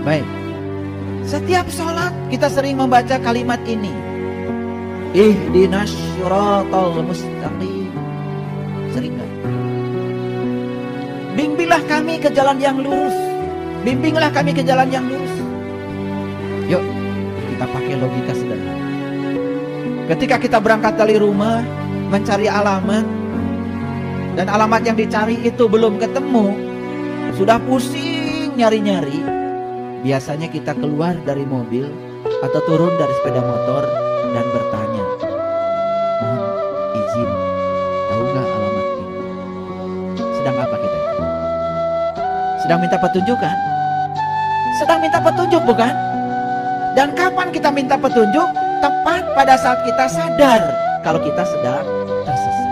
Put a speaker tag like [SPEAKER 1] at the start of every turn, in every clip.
[SPEAKER 1] Baik. Setiap sholat kita sering membaca kalimat ini. Ihdinas syiratal mustaqim. Sering gak? Bimbinglah kami ke jalan yang lurus. Bimbinglah kami ke jalan yang lurus. Yuk, kita pakai logika sederhana. Ketika kita berangkat dari rumah, mencari alamat, dan alamat yang dicari itu belum ketemu, sudah pusing nyari-nyari, biasanya kita keluar dari mobil atau turun dari sepeda motor dan bertanya, mohon izin, tahu gak alamat ini? Sedang apa kita itu? Sedang minta petunjuk kan? Sedang minta petunjuk bukan? Dan kapan kita minta petunjuk? Tepat pada saat kita sadar kalau kita sedang tersesat.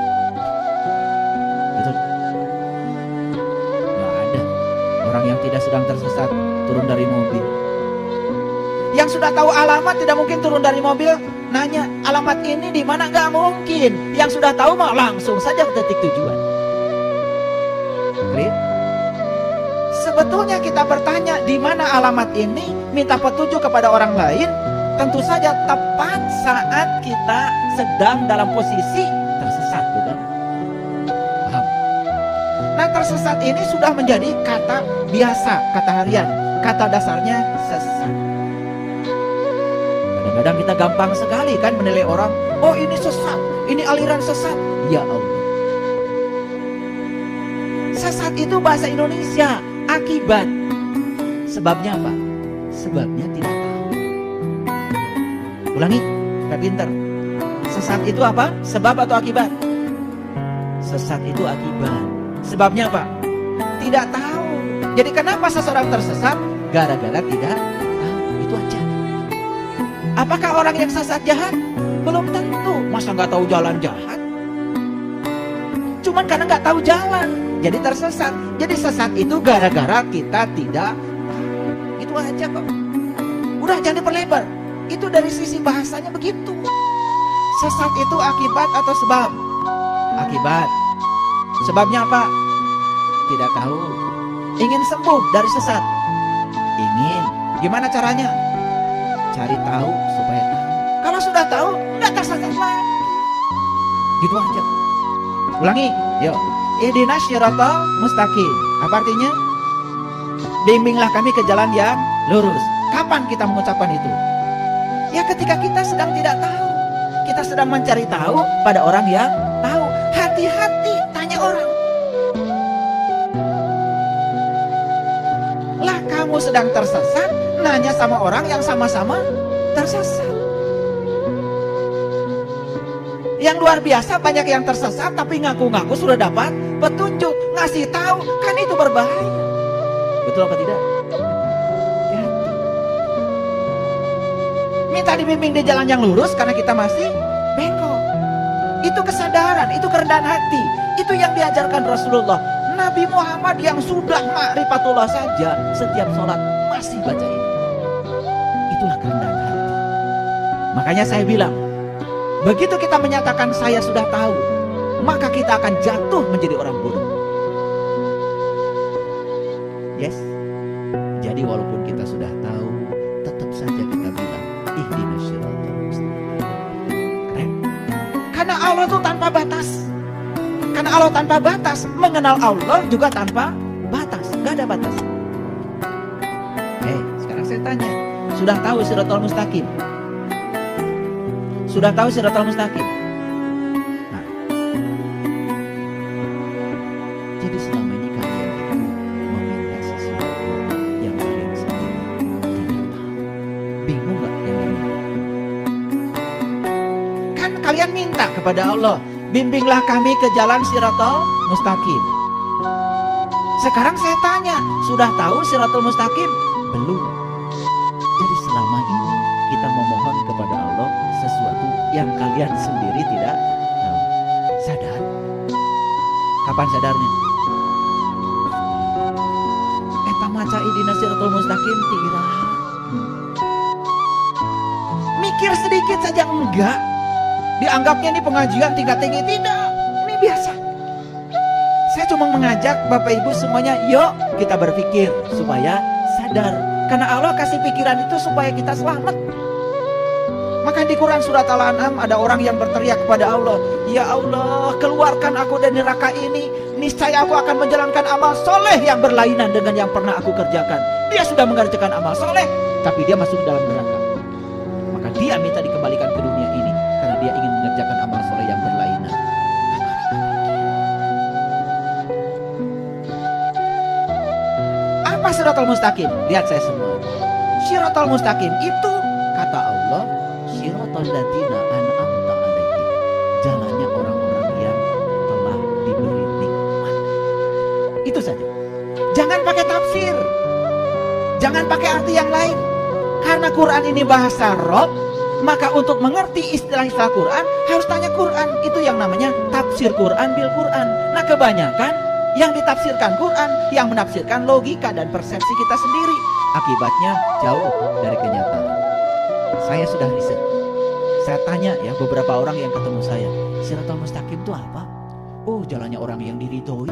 [SPEAKER 1] Betul? Gak ada orang yang tidak sedang tersesat turun dari mobil. Yang sudah tahu alamat tidak mungkin turun dari mobil nanya alamat ini di mana, gak mungkin. Yang sudah tahu mah langsung saja ke titik tujuan. Clear? Sebetulnya kita bertanya di mana alamat ini, minta petunjuk kepada orang lain, tentu saja tepat saat kita sedang dalam posisi tersesat, bukan? Paham? Nah, tersesat ini sudah menjadi kata biasa, kata harian, kata dasarnya sesat. Kadang-kadang kita gampang sekali kan menilai orang, oh ini sesat, ini aliran sesat. Ya Allah. Sesat itu bahasa Indonesia, akibat. Sebabnya apa? Sebabnya tidak tahu. Ulangi, supaya pinter. Sesat itu apa? Sebab atau akibat? Sesat itu akibat. Sebabnya apa? Tidak tahu. Jadi kenapa seseorang tersesat? Gara-gara tidak tahu. Itu aja. Apakah orang yang sesat jahat? Belum tentu. Masa nggak tahu jalan jahat? Cuman karena nggak tahu jalan, jadi tersesat. Jadi sesat itu gara-gara kita tidak tahu. Itu aja kok. Udah, jangan diperlebar. Itu dari sisi bahasanya begitu. Sesat itu akibat atau sebab? Akibat. Sebabnya apa? Tidak tahu. Ingin sembuh dari sesat? Ingin. Gimana caranya? Cari tahu supaya tahu. Kalau sudah tahu, nggak tersesat lagi. Gitu aja. Ulangi, yuk. Ihdinas syiratal mustaqim. Apa artinya? Bimbinglah kami ke jalan yang lurus. Kapan kita mengucapkan itu? Ya ketika kita sedang tidak tahu. Kita sedang mencari tahu pada orang yang tahu. Hati-hati tanya orang. Lah kamu sedang tersesat, nanya sama orang yang sama-sama tersesat. Yang luar biasa banyak yang tersesat tapi ngaku-ngaku sudah dapat petunjuk. Ngasih tahu, kan itu berbahaya. Betul apa tidak? Minta dibimbing di jalan yang lurus karena kita masih bengkok. Itu kesadaran, itu kerendahan hati. Itu yang diajarkan Rasulullah. Nabi Muhammad yang sudah ma'rifatullah saja setiap sholat masih baca ini. Itulah kerendahan hati. Makanya saya bilang, begitu kita menyatakan saya sudah tahu, maka kita akan jatuh menjadi orang bodoh. Yes. Jadi walaupun kita sudah tahu, tetap saja kita bilang ihdinas syiratal mustaqim. Keren. Karena Allah itu tanpa batas. Karena Allah tanpa batas, mengenal Allah juga tanpa batas, gak ada batas. Sekarang saya tanya, sudah tahu syiratal mustaqim? Sudah tahu syiratal mustaqim? Nah, jadi selama ini kalian meminta sesuatu yang kalian sendiri tidak tahu. Bingung gak yang ini? Kan kalian minta kepada Allah, bimbinglah kami ke jalan syiratal mustaqim. Sekarang saya tanya, sudah tahu syiratal mustaqim? Belum. Jadi selama ini kita memohon kepada Allah sesuatu yang kalian sendiri tidak tahu. Sadar. Kapan sadarnya? Eta maca ihdinas syiratal mustaqim tira. Mikir sedikit saja enggak. Dianggapnya ini pengajian tingkat tinggi, tidak. Ini biasa. Saya cuma mengajak Bapak Ibu semuanya, yuk kita berpikir supaya sadar. Karena Allah kasih pikiran itu supaya kita selamat. Maka di Quran surat Al-An'am ada orang yang berteriak kepada Allah, "Ya Allah, keluarkan aku dari neraka ini. Niscaya aku akan menjalankan amal soleh yang berlainan dengan yang pernah aku kerjakan." Dia sudah mengerjakan amal soleh, tapi dia masuk dalam neraka. Maka dia minta dikembalikan ke dunia ini karena dia ingin mengerjakan amal soleh yang berlainan. Apa Shiratal Mustaqim? Lihat saya semua. Shiratal Mustaqim itu kata Allah, Shiratal ladzina an'amta alaihim. Jalannya orang-orang yang telah diberi nikmat. Itu saja. Jangan pakai tafsir. Jangan pakai arti yang lain. Karena Quran ini bahasa Rob, maka untuk mengerti istilah-istilah Quran harus tanya Quran. Itu yang namanya tafsir Quran bil Quran. Nah, kebanyakan yang ditafsirkan Quran, yang menafsirkan logika dan persepsi kita sendiri. Akibatnya jauh dari kenyataan. Saya sudah riset. Saya tanya ya beberapa orang yang ketemu saya, Shiratal Mustaqim itu apa? Oh, jalannya orang yang diridhoi.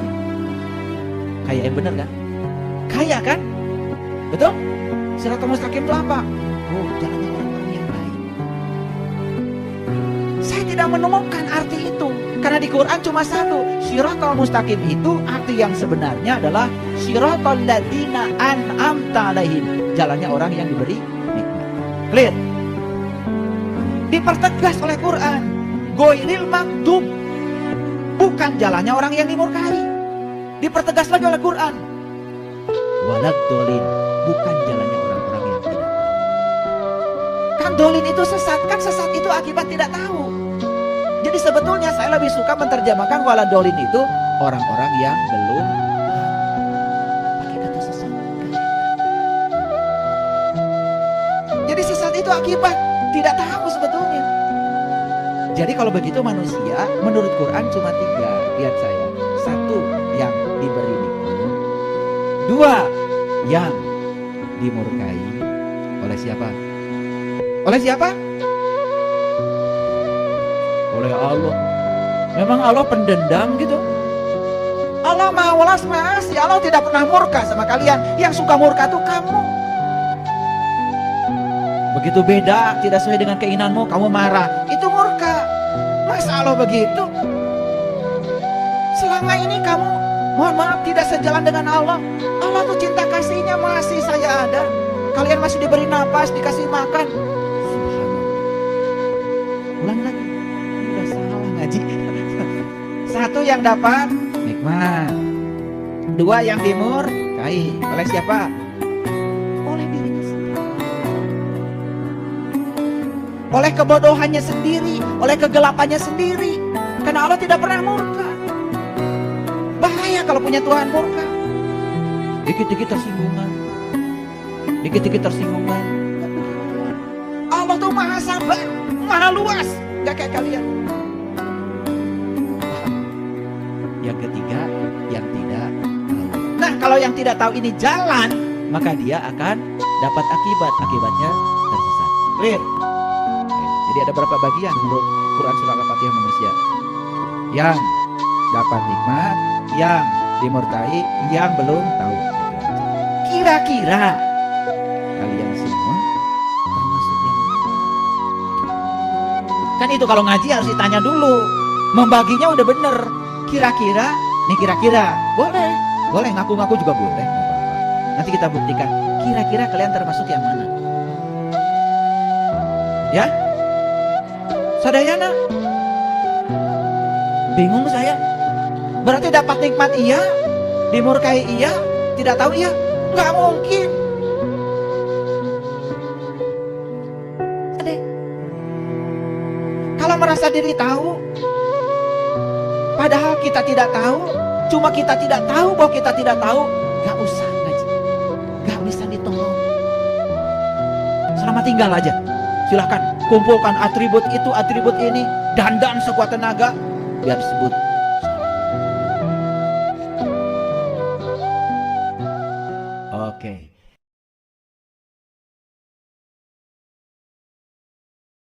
[SPEAKER 1] Kayak yang bener kan? Kayak kan? Betul? Shiratal Mustaqim itu apa? Oh, jalannya orang-orang yang baik. Saya tidak menemukan arti itu. Karena di Quran cuma satu. Shiratal Mustaqim itu arti yang sebenarnya adalah Shiratal ladzina an'amta alaihim. Jalannya orang yang diberi nikmat. Clear? Dipertegas oleh Quran. Ghairil maghdub. Bukan jalannya orang yang dimurkai. Dipertegas lagi oleh Quran. Waladhdallin. Bukan jalannya orang-orang yang tidak tahu. Kan dolin itu sesat. Kan sesat itu akibat tidak tahu. Jadi sebetulnya saya lebih suka menerjemahkan waladhdallin itu orang-orang yang belum pakai kata sesat. Jadi sesat itu akibat tidak tahu sebetulnya. Jadi kalau begitu manusia menurut Quran cuma 3. Lihat saya. 1 yang diberi nikmat. 2 yang dimurkai. Oleh siapa? Oleh siapa? Oleh Allah. Memang Allah pendendam gitu? Allah Maha Welas Maha Asih. Allah tidak pernah murka sama kalian. Yang suka murka tuh kamu. Begitu beda, tidak sesuai dengan keinginanmu, kamu marah. Itu murka. Masa Allah begitu? Selama ini kamu, mohon maaf, tidak sejalan dengan Allah. Allah tuh cinta kasihnya masih saya ada. Kalian masih diberi napas, dikasih makan. Subhanallah. Ulang lagi. Ini udah salah ngaji. 1 yang dapat nikmat. 2 yang dimurkai. Oleh siapa? Oleh dirinya sendiri. Oleh kebodohannya sendiri, oleh kegelapannya sendiri. Karena Allah tidak pernah murka. Bahaya kalau punya Tuhan murka. Dikit-dikit tersinggungan. Dikit-dikit tersinggungan. Allah tuh maha sabar, maha luas. Gak kayak kalian. Yang ketiga, yang tidak tahu. Nah, kalau yang tidak tahu ini jalan, maka dia akan dapat akibat. Akibatnya tersesat. Clear? Jadi ada berapa bagian menurut Quran surah Al-Fatihah manusia? Yang dapat nikmat, yang dimurkai, yang belum tahu. Kira-kira kalian semua termasuk yang mana? Kan itu kalau ngaji harus ditanya dulu. Membaginya udah bener. Kira-kira, nih kira-kira. Boleh, boleh ngaku-ngaku juga boleh. Gak apa-apa. Nanti kita buktikan. Kira-kira kalian termasuk yang mana? Ya? Sadayana? Bingung saya. Berarti dapat nikmat iya, dimurkai iya, tidak tahu iya. Gak mungkin. Adek, kalau merasa diri tahu, padahal kita tidak tahu, cuma kita tidak tahu bahwa kita tidak tahu, gak usah ngaji, gak bisa ditolong. Selamat tinggal aja. Silahkan kumpulkan atribut itu, atribut ini, dandan sekuat tenaga, biar disebut